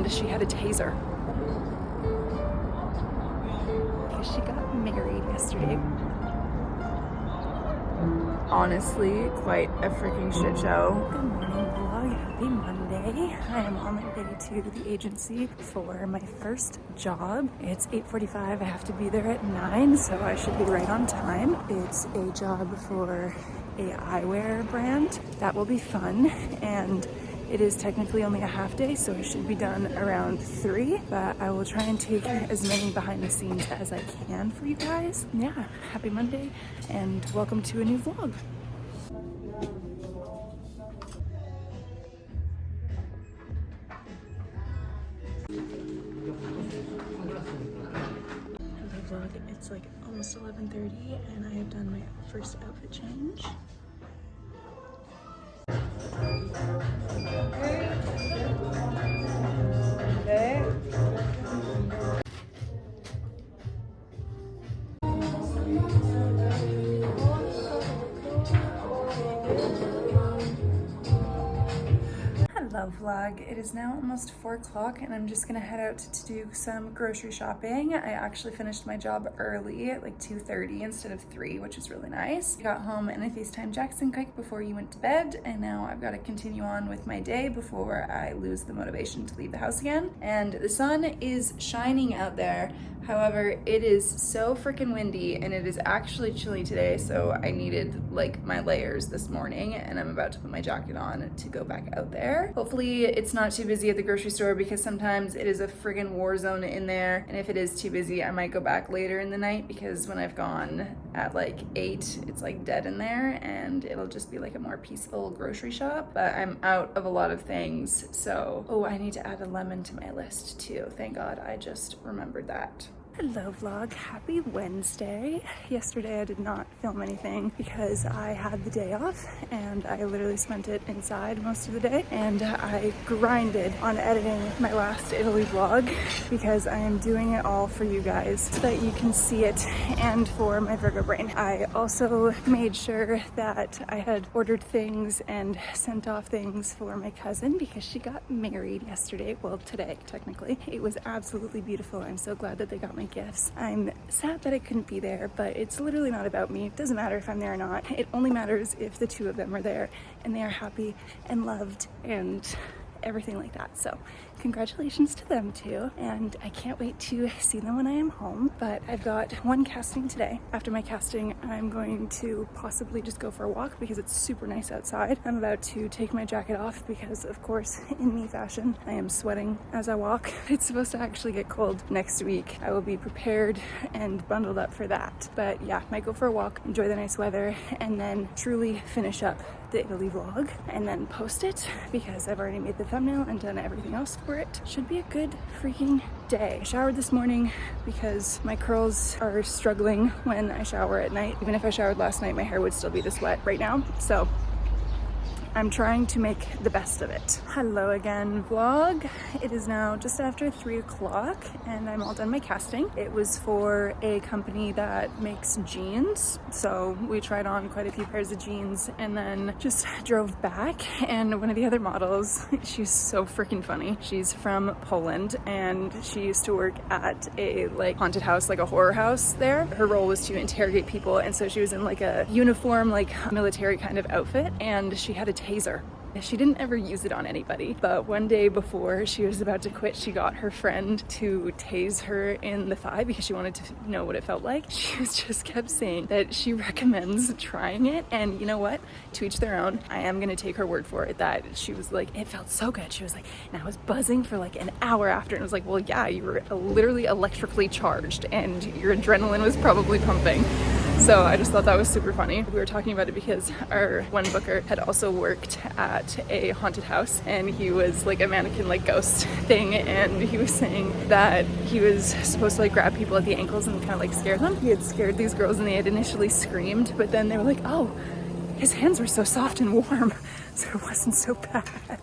and she had a taser. She got married yesterday. Honestly, quite a freaking shit show. Good morning vlog, happy Monday. I am on my way to the agency for my first job. It's 8:45, I have to be there at 9, so I should be right on time. It's a job for a eyewear brand. That will be fun, and it is technically only a half day, so it should be done around 3, but I will try and take as many behind the scenes as I can for you guys. Yeah, happy Monday, and welcome to a new vlog. Hello vlog, it's like almost 11:30 and I have done my first outfit change. Hello vlog, it is now almost 4 o'clock and I'm just gonna head out to do some grocery shopping. I actually finished my job early at like 2:30 instead of 3, which is really nice. I got home and I FaceTimed Jackson quick before he went to bed, and now I've got to continue on with my day before I lose the motivation to leave the house again. And the sun is shining out there. However, it is so freaking windy and it is actually chilly today, so I needed like my layers this morning, and I'm about to put my jacket on to go back out there. Hopefully it's not too busy at the grocery store, because sometimes it is a friggin' war zone in there, and if it is too busy I might go back later in the night, because when I've gone at like 8 it's like dead in there and it'll just be like a more peaceful grocery shop. But I'm out of a lot of things, so oh, I need to add a lemon to my list too. Thank God I just remembered that. Hello vlog, happy Wednesday. Yesterday I did not film anything because I had the day off and I literally spent it inside most of the day, and I grinded on editing my last Italy vlog because I am doing it all for you guys so that you can see it, and for my Virgo brain. I also made sure that I had ordered things and sent off things for my cousin because she got married yesterday, well today technically. It was absolutely beautiful. I'm so glad that they got my gifts. I'm sad that I couldn't be there, but it's literally not about me. It doesn't matter if I'm there or not. It only matters if the two of them are there and they are happy and loved and everything like that. So congratulations to them too, and I can't wait to see them when I am home. But I've got one casting today. After my casting I'm going to possibly just go for a walk because it's super nice outside. I'm about to take my jacket off because of course in me fashion I am sweating as I walk. It's supposed to actually get cold next week. I will be prepared and bundled up for that. But yeah, might go for a walk, enjoy the nice weather, and then truly finish up the Italy vlog and then post it because I've already made the thumbnail and done everything else for it. Should be a good freaking day. I showered this morning because my curls are struggling when I shower at night. Even if I showered last night, my hair would still be this wet right now. So I'm trying to make the best of it. Hello again vlog. It is now just after 3 o'clock and I'm all done my casting. It was for a company that makes jeans. So we tried on quite a few pairs of jeans and then just drove back, and one of the other models, she's so freaking funny. She's from Poland and she used to work at a like haunted house, like a horror house there. Her role was to interrogate people, and so she was in like a uniform, like military kind of outfit, and she had a taser. She didn't ever use it on anybody, but one day before she was about to quit, she got her friend to tase her in the thigh because she wanted to know what it felt like. She just kept saying that she recommends trying it, and you know what? To each their own. I am gonna take her word for it that she was like, it felt so good. She was like, and I was buzzing for like an hour after, and it was like, well, yeah, you were literally electrically charged and your adrenaline was probably pumping. So I just thought that was super funny. We were talking about it because our one booker had also worked at a haunted house, and he was like a mannequin like ghost thing, and he was saying that he was supposed to like grab people at the ankles and kind of like scare them. He had scared these girls and they had initially screamed, but then they were like, oh, his hands were so soft and warm, so it wasn't so bad.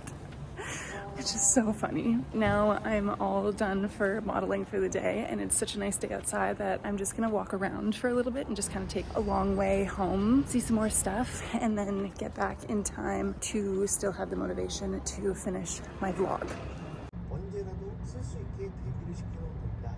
Which is so funny. Now I'm all done for modeling for the day, and it's such a nice day outside that I'm just gonna walk around for a little bit and just kind of take a long way home, see some more stuff, and then get back in time to still have the motivation to finish my vlog. 언제라도 쓸 수 있게 대기를 시켜놓은 겁니다.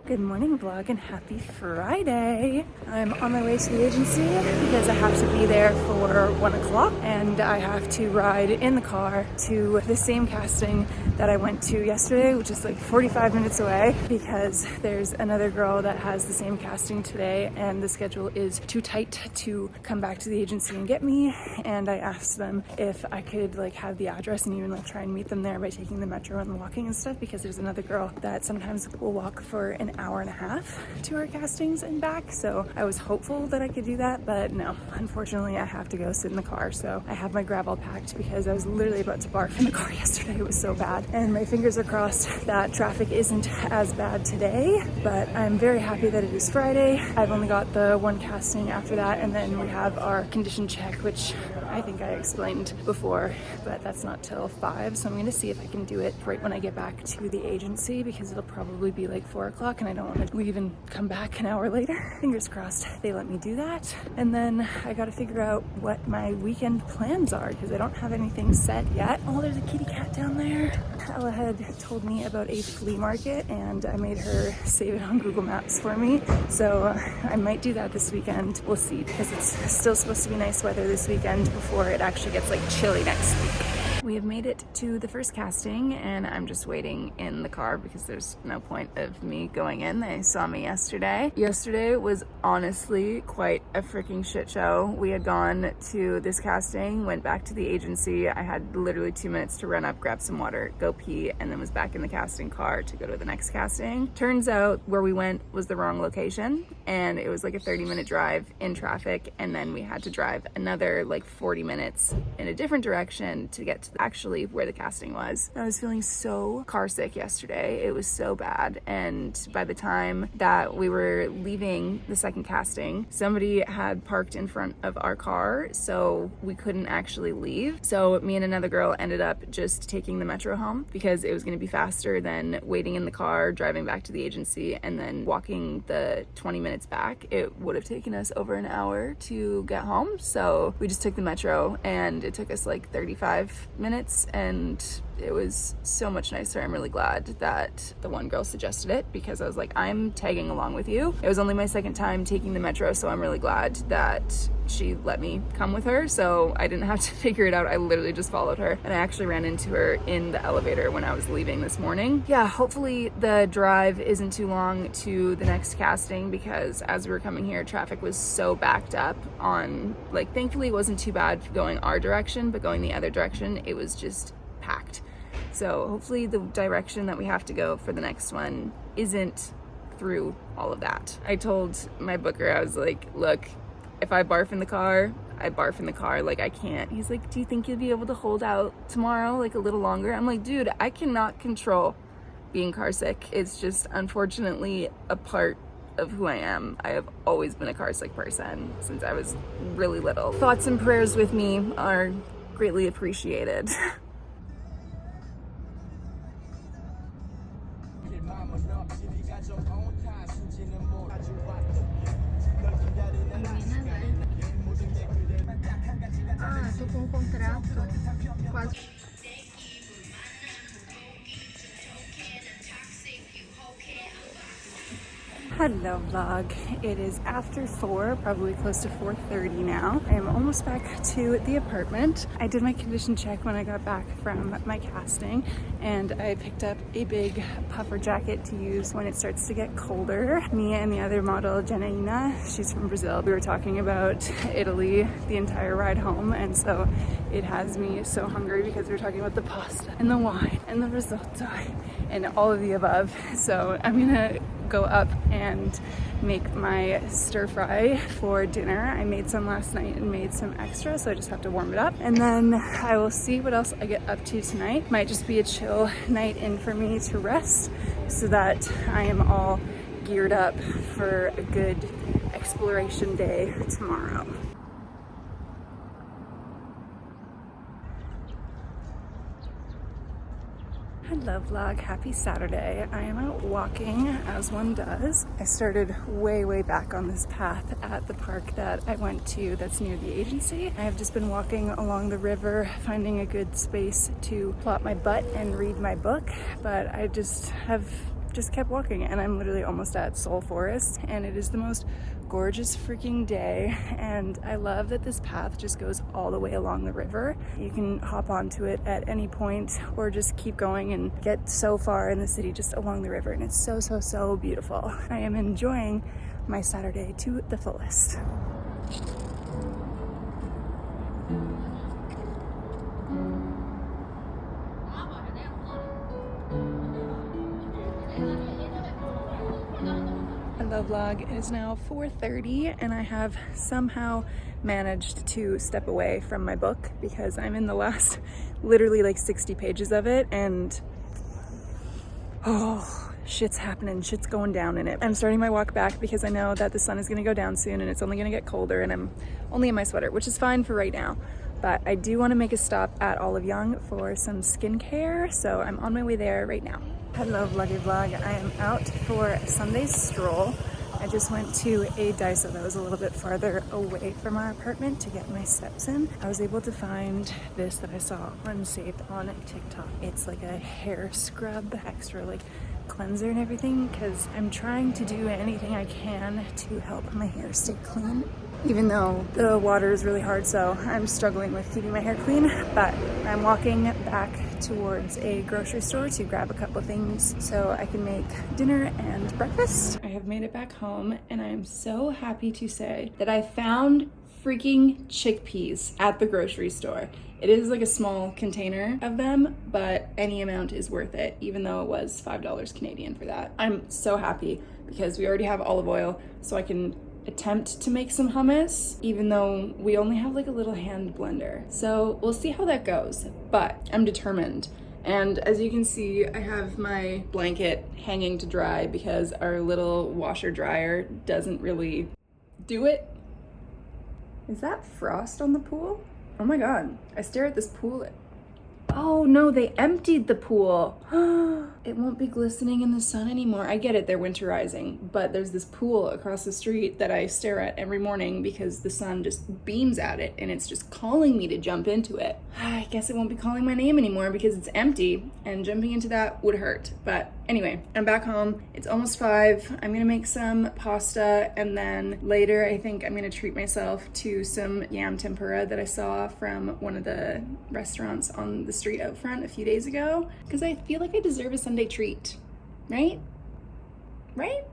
Good morning vlog and happy Friday. I'm on my way to the agency because I have to be there for 1 o'clock and I have to ride in the car to the same casting that I went to yesterday, which is like 45 minutes away because there's another girl that has the same casting today and the schedule is too tight to come back to the agency and get me. And I asked them if I could like have the address and even like try and meet them there by taking the metro and walking and stuff, because there's another girl that sometimes will walk for an hour and a half to our castings and back. So I was hopeful that I could do that, but no, unfortunately I have to go sit in the car. So I have my grab all packed because I was literally about to barf in the car yesterday. It was so bad. And my fingers are crossed that traffic isn't as bad today, but I'm very happy that it is Friday. I've only got the one casting after that, and then we have our condition check, which I think I explained before, but that's not till 5. So I'm gonna see if I can do it right when I get back to the agency because it'll probably be like 4 o'clock and I don't want to leave and come back an hour later. Fingers crossed they let me do that. And then I gotta figure out what my weekend plans are because I don't have anything set yet. Oh, there's a kitty cat down there. Ella had told me about a flea market and I made her save it on Google Maps for me. So I might do that this weekend. We'll see, because it's still supposed to be nice weather this weekend before it actually gets like chilly next week. We have made it to the first casting and I'm just waiting in the car because there's no point of me going in. They saw me yesterday. Yesterday was honestly quite a freaking shit show. We had gone to this casting, went back to the agency. I had literally 2 minutes to run up, grab some water, go pee, and then was back in the casting car to go to the next casting. Turns out where we went was the wrong location and it was like a 30-minute drive in traffic, and then we had to drive another like 40 minutes in a different direction to get to actually where the casting was. I was feeling so car sick yesterday. It was so bad. And by the time that we were leaving the second casting, somebody had parked in front of our car, so we couldn't actually leave. So me and another girl ended up just taking the metro home because it was going to be faster than waiting in the car, driving back to the agency, and then walking the 20 minutes back. It would have taken us over an hour to get home. So we just took the metro and it took us like 35 minutes and it was so much nicer. I'm really glad that the one girl suggested it because I was like, I'm tagging along with you. It was only my second time taking the metro, so I'm really glad that she let me come with her, so I didn't have to figure it out. I literally just followed her, and I actually ran into her in the elevator when I was leaving this morning. Yeah, hopefully the drive isn't too long to the next casting because as we were coming here, traffic was so backed up on, like, thankfully it wasn't too bad going our direction, but going the other direction, it was just packed. So hopefully the direction that we have to go for the next one isn't through all of that. I told my booker, I was like, look, if I barf in the car, I barf in the car. Like, I can't. He's like, do you think you'll be able to hold out tomorrow, like a little longer? I'm like, dude, I cannot control being car sick. It's just unfortunately a part of who I am. I have always been a car sick person since I was really little. Thoughts and prayers with me are greatly appreciated. Ah, tô com um contrato quase. Hello vlog. It is after 4, probably close to 4:30 now. I am almost back to the apartment. I did my condition check when I got back from my casting and I picked up a big puffer jacket to use when it starts to get colder. Me and the other model, Janaina, she's from Brazil. We were talking about Italy the entire ride home, and so it has me so hungry because we were talking about the pasta and the wine and the risotto and all of the above. So I'm gonna go up and make my stir fry for dinner. I made some last night and made some extra, so I just have to warm it up. And then I will see what else I get up to tonight. Might just be a chill night in for me to rest so that I am all geared up for a good exploration day tomorrow. Hello vlog, happy Saturday. I am out walking as one does. I started way back on this path at the park that I went to that's near the agency. I have just been walking along the river, finding a good space to plop my butt and read my book, but I just kept walking and I'm literally almost at Seoul Forest and it is the most gorgeous freaking day, and I love that this path just goes all the way along the river. You can hop onto it at any point or just keep going and get so far in the city just along the river, and it's so beautiful. I am enjoying my Saturday to the fullest. Hello vlog, it is now 4:30 and I have somehow managed to step away from my book because I'm in the last literally like 60 pages of it, and oh, shit's happening, shit's going down in it. I'm starting my walk back because I know that the sun is gonna go down soon and it's only gonna get colder, and I'm only in my sweater, which is fine for right now. But I do want to make a stop at Olive Young for some skincare, so I'm on my way there right now. Hello vloggy vlog, I am out for a Sunday stroll. I just went to a Daiso that was a little bit farther away from our apartment to get my steps in. I was able to find this that I saw unsaved on TikTok. It's like a hair scrub, extra like cleanser and everything, because I'm trying to do anything I can to help my hair stay clean. Even though the water is really hard, so I'm struggling with keeping my hair clean, but I'm walking back towards a grocery store to grab a couple of things so I can make dinner and breakfast. I have made it back home and I'm so happy to say that I found freaking chickpeas at the grocery store. It is like a small container of them, but any amount is worth it, even though it was $5 Canadian for that. I'm so happy because we already have olive oil, so I can attempt to make some hummus, even though we only have like a little hand blender. So we'll see how that goes, but I'm determined. And as you can see, I have my blanket hanging to dry because our little washer dryer doesn't really do it. Is that frost on the pool? Oh my God, I stare at this pool. Oh no, they emptied the pool. It won't be glistening in the sun anymore. I get it, they're winterizing, but there's this pool across the street that I stare at every morning because the sun just beams at it and it's just calling me to jump into it. I guess it won't be calling my name anymore because it's empty, and jumping into that would hurt. But anyway, I'm back home. It's almost 5. I'm gonna make some pasta, and then later I think I'm gonna treat myself to some yam tempura that I saw from one of the restaurants on the street out front a few days ago, because I feel like I deserve a Sunday treat, right? Right?